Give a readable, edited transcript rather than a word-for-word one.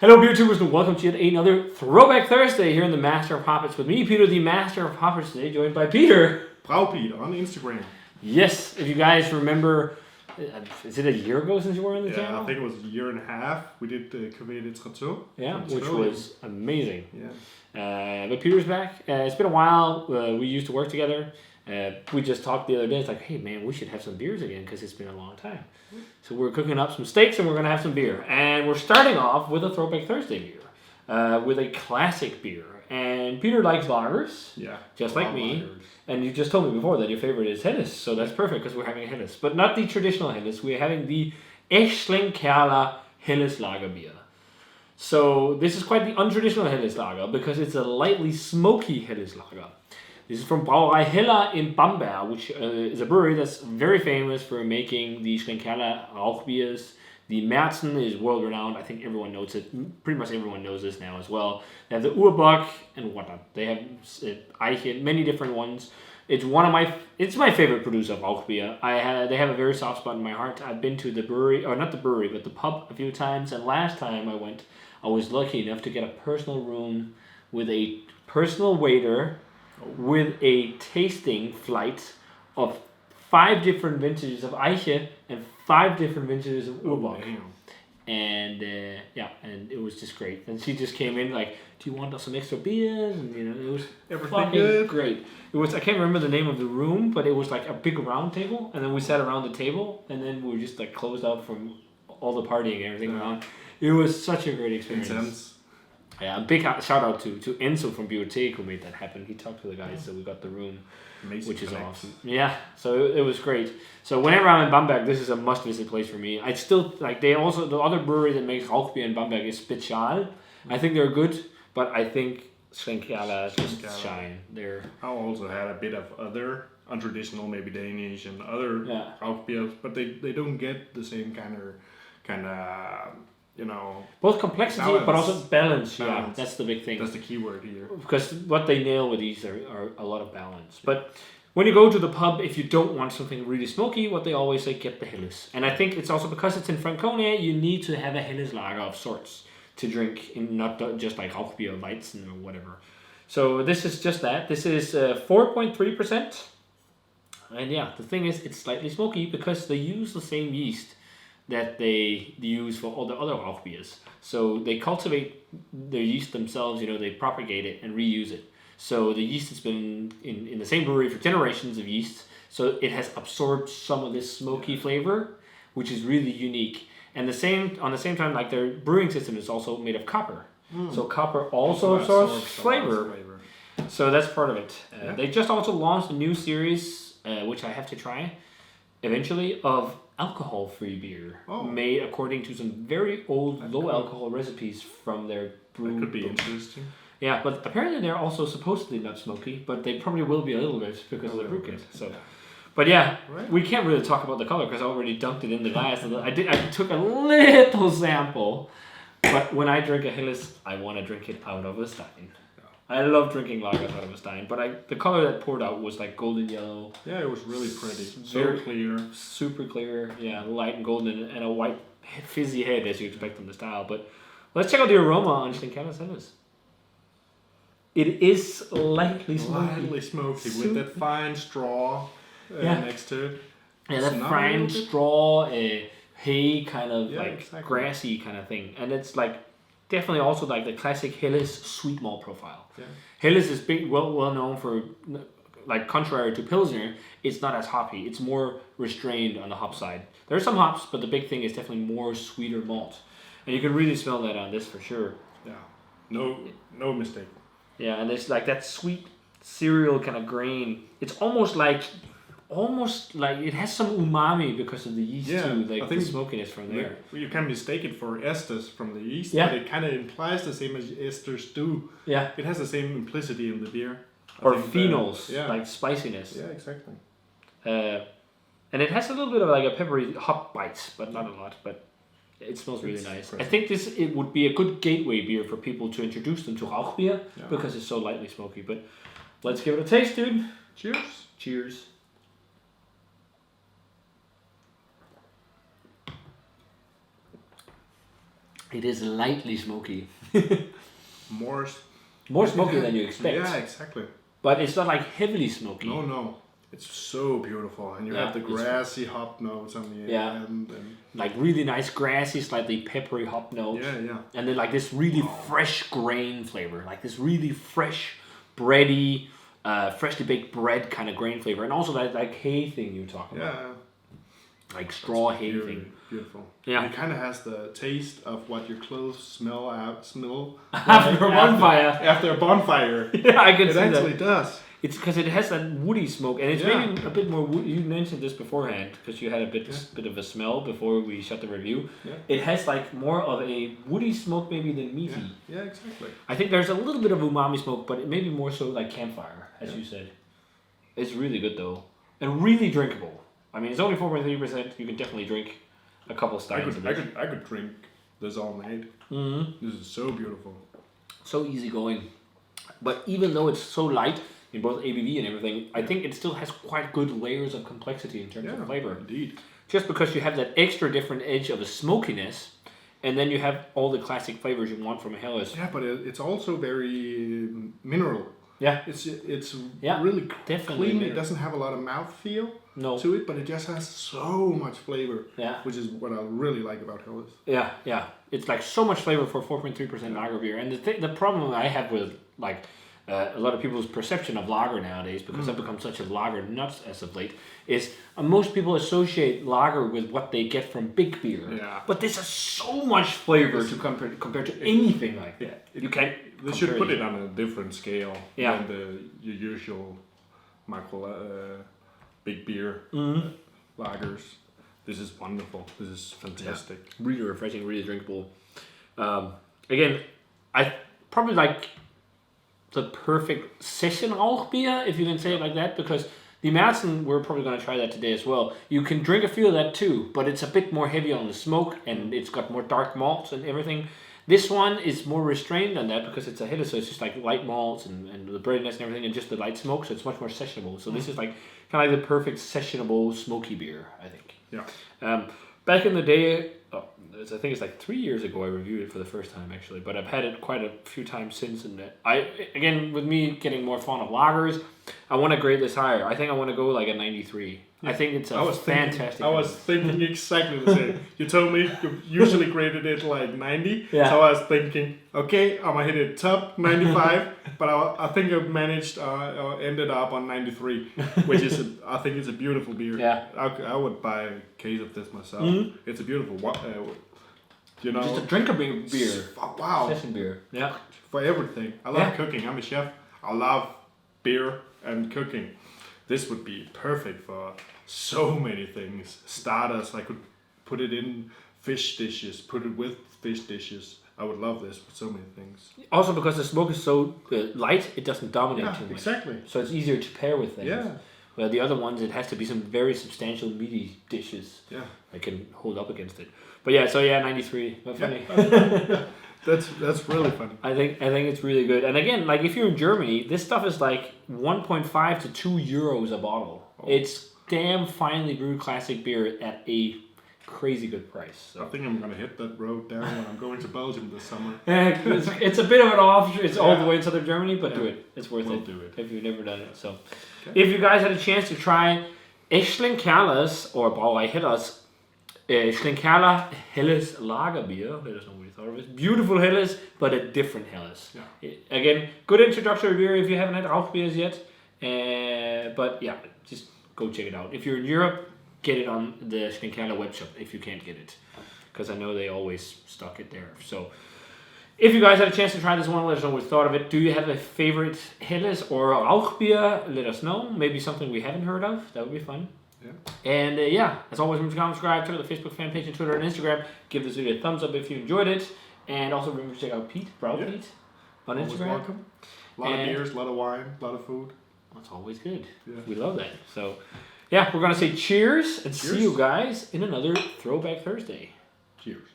Hello, beer tubers, and welcome to yet another Throwback Thursday here in the Master of Hoppers with me, Peter, the Master of Hoppers, today, joined by Peter. Brauerei on Instagram. Yes, if you guys remember, is it a year ago since you were on the channel? Yeah, I think it was a year and a half. We did the Cuvée de Trotteau. Yeah, which was amazing. Yeah. But Peter's back. It's been a while. We used to work together. We just talked the other day. It's like, hey man, we should have some beers again because it's been a long time. So we're cooking up some steaks and we're going to have some beer. And we're starting off with a Throwback Thursday beer. With a classic beer. And Peter likes lagers. Yeah. Just like me. Lagers. And you just told me before that your favorite is Helles. So that's perfect because we're having a Helles. But not the traditional Helles. We're having the Aecht Schlenkerla Helles Lagerbier. So this is quite the untraditional Helles lager because it's a lightly smoky Helles lager. This is from Brauerei in Bamberg, which is a brewery that's very famous for making the Schlenkerla Rauchbiers. The Märzen is world renowned. I think everyone knows it. Pretty much everyone knows this now as well. They have the Urbock and whatnot. They have Aecht, many different ones. It's my favorite producer of Rauchbier. They have a very soft spot in my heart. I've been to the brewery, or not the brewery, but the pub a few times. And last time I went, I was lucky enough to get a personal room with a personal waiter, with a tasting flight of 5 different vintages of Aecht and 5 different vintages of Urbock. And and it was just great. And she just came in like, do you want some extra beers? And it was everything good. Great. It was, I can't remember the name of the room, but it was like a big round table, and then we sat around the table, and then we were just like closed up from all the partying and everything around. It was such a great experience. Intense. Yeah, a big shout out to Enzo from Brewed who made that happen. He talked to the guys, so we got the room, amazing, which is awesome. Yeah, so it was great. So whenever I'm in Bamberg, this is a must visit place for me. I still like the other brewery that makes Rauchbier in Bamberg is Spezial. I think they're good, but I think Schlenkerla just shine. I also had a bit of other untraditional, maybe Danish and other Rauchbiers, but they don't get the same kind of. Both complexity balance. but also balance. Yeah, that's the big thing. That's the key word here. Because what they nail with these are a lot of balance. But when you go to the pub, if you don't want something really smoky, what they always say, get the Helles. And I think it's also because it's in Franconia, you need to have a Helles lager of sorts to drink, in not just like Rauchbier, Weizen or whatever. So this is just that. This is 4.3%. And yeah, the thing is, it's slightly smoky because they use the same yeast that they use for all the other Rauchbiers. So they cultivate their yeast themselves, they propagate it and reuse it. So the yeast has been in the same brewery for generations of yeast, so it has absorbed some of this smoky flavor, which is really unique. And on the same time, like their brewing system is also made of copper. So copper also absorbs flavor. So that's part of it. They just also launched a new series, which I have to try eventually, of alcohol-free beer made according to some very old low-alcohol recipes from their brew. That could be interesting. Yeah, but apparently they're also supposedly not smoky, but they probably will be a little bit because of the brew kit. So, but yeah, we can't really talk about the color because I already dunked it in the glass. I took a little sample, but when I drink a Helles, I want to drink it out of a stein. I love drinking lagers out of a stein, but the color that poured out was like golden yellow. Yeah, it was really pretty. Very clear. Super clear. Yeah, light and golden, and a white fizzy head as you expect from the style. But let's check out the aroma on Schlenkerla Helles. It is slightly smoky. With that fine straw next to it. Yeah, that fine straw, hay kind of grassy kind of thing. And it's like definitely also like the classic Helles sweet malt profile. Yeah. Helles is well known for, like, contrary to Pilsner, it's not as hoppy. It's more restrained on the hop side. There are some hops, but the big thing is definitely more sweeter malt. And you can really smell that on this for sure. Yeah, no mistake. Yeah, and it's like that sweet cereal kind of grain. It's almost like it has some umami because of the yeast too, like the smokiness from there. You can mistake it for esters from the yeast, but it kind of implies the same as esters do. Yeah. It has the same implicity in the beer. Or phenols, like spiciness. Yeah, exactly. And it has a little bit of like a peppery hop bite, but not a lot, but it smells really nice. I think it would be a good gateway beer for people to introduce them to Rauchbier because it's so lightly smoky. But let's give it a taste, dude. Cheers. Cheers. It is lightly smoky. More smoky than you expect. Yeah, exactly. But it's not like heavily smoky. No. It's so beautiful. And you have the grassy hop notes on the end. And like really nice grassy, slightly peppery hop notes. Yeah. And then like this really fresh grain flavor. Like this really fresh, bready, freshly baked bread kind of grain flavor. And also that like hay thing you were talking about. Yeah. Like straw hay thing. Beautiful. Yeah. And it kind of has the taste of what your clothes smell after a bonfire. After a bonfire. Yeah, I can see that. It actually does. It's because it has that woody smoke, and it's maybe a bit more woody. You mentioned this beforehand because you had a bit of a smell before we shut the review. Yeah. It has like more of a woody smoke maybe than meaty. Yeah, exactly. I think there's a little bit of umami smoke, but it may be more so like campfire, as you said. It's really good though, and really drinkable. I mean, it's only 4.3%. You can definitely drink a couple steins of it. I could drink this all night. Mm-hmm. This is so beautiful. So easygoing. But even though it's so light in both ABV and everything, I think it still has quite good layers of complexity in terms of flavor. Indeed. Just because you have that extra different edge of a smokiness, and then you have all the classic flavors you want from a Helles. Yeah, but it's also very mineral. Yeah. It's really definitely clean. It doesn't have a lot of mouthfeel to it, but it just has so much flavor. Yeah. Which is what I really like about Helles. Yeah. It's like so much flavor for 4.3% lager beer. And the problem I have with like a lot of people's perception of lager nowadays, because I've become such a lager nut as of late, is most people associate lager with what they get from big beer. Yeah. But this has so much flavor to compared to anything like that. You can't. They should put it on a different scale than your usual big beer lagers. This is wonderful. This is fantastic. Yeah. Really refreshing, really drinkable. Again, I probably like the perfect session Rauchbier, if you can say it like that, because the Madsen, we're probably going to try that today as well. You can drink a few of that too, but it's a bit more heavy on the smoke and it's got more dark malts and everything. This one is more restrained than that because it's a Helles, so it's just like light malts and the breadiness and everything and just the light smoke, so it's much more sessionable. So this is like kind of like the perfect sessionable smoky beer, I think. Yeah. Back in the day, I think it's like 3 years ago I reviewed it for the first time actually, but I've had it quite a few times since. And again, with me getting more fond of lagers, I want to grade this higher. I think I want to go like a 93. I think it's fantastic. I was thinking exactly the same. You told me you usually graded it like 90. Yeah. So I was thinking, okay, I'm going to hit it top 95. But I think I managed, ended up on 93, which is, I think it's a beautiful beer. Yeah. I would buy a case of this myself. Mm-hmm. It's a beautiful, just a drinker beer. Wow. Session beer. Yeah. For everything. I love cooking. I'm a chef. I love beer and cooking. This would be perfect for so many things. Starters, I could put it in fish dishes, put it with fish dishes. I would love this for so many things. Also because the smoke is so light, it doesn't dominate too much. Exactly. So it's easier to pair with things. Yeah. Well, the other ones, it has to be some very substantial meaty dishes. Yeah. That can hold up against it. But 93. Not funny. That's really funny. I think it's really good. And again, like if you're in Germany, this stuff is like 1.5 to 2 euros a bottle. Oh. It's damn finely brewed classic beer at a crazy good price. So. I think I'm gonna hit that road down when I'm going to Belgium this summer. It's a bit of an off. It's all the way in southern Germany, but do it. It's worth it. We'll do it if you've never done it. So, if you guys had a chance to try Aecht Schlenkerla's or Brauerei Helles Schlenkerla Helles Lagerbier, let us know what you thought of it. Beautiful Helles, but a different Helles. Yeah. Again, good introductory beer if you haven't had Rauchbiers yet. But yeah, just go check it out. If you're in Europe, get it on the Schlenkerla webshop if you can't get it, because I know they always stock it there. So if you guys had a chance to try this one, let us know what you thought of it. Do you have a favorite Helles or Rauchbier? Let us know. Maybe something we haven't heard of. That would be fun. Yeah. And as always, remember to comment, subscribe, check out the Facebook fan page and Twitter and Instagram. Give this video a thumbs up if you enjoyed it. And also remember to check out Pete, Pete, on always Instagram. Welcome. A lot of beers, a lot of wine, a lot of food. That's always good. Yeah. We love that. So, we're going to say cheers and see you guys in another Throwback Thursday. Cheers.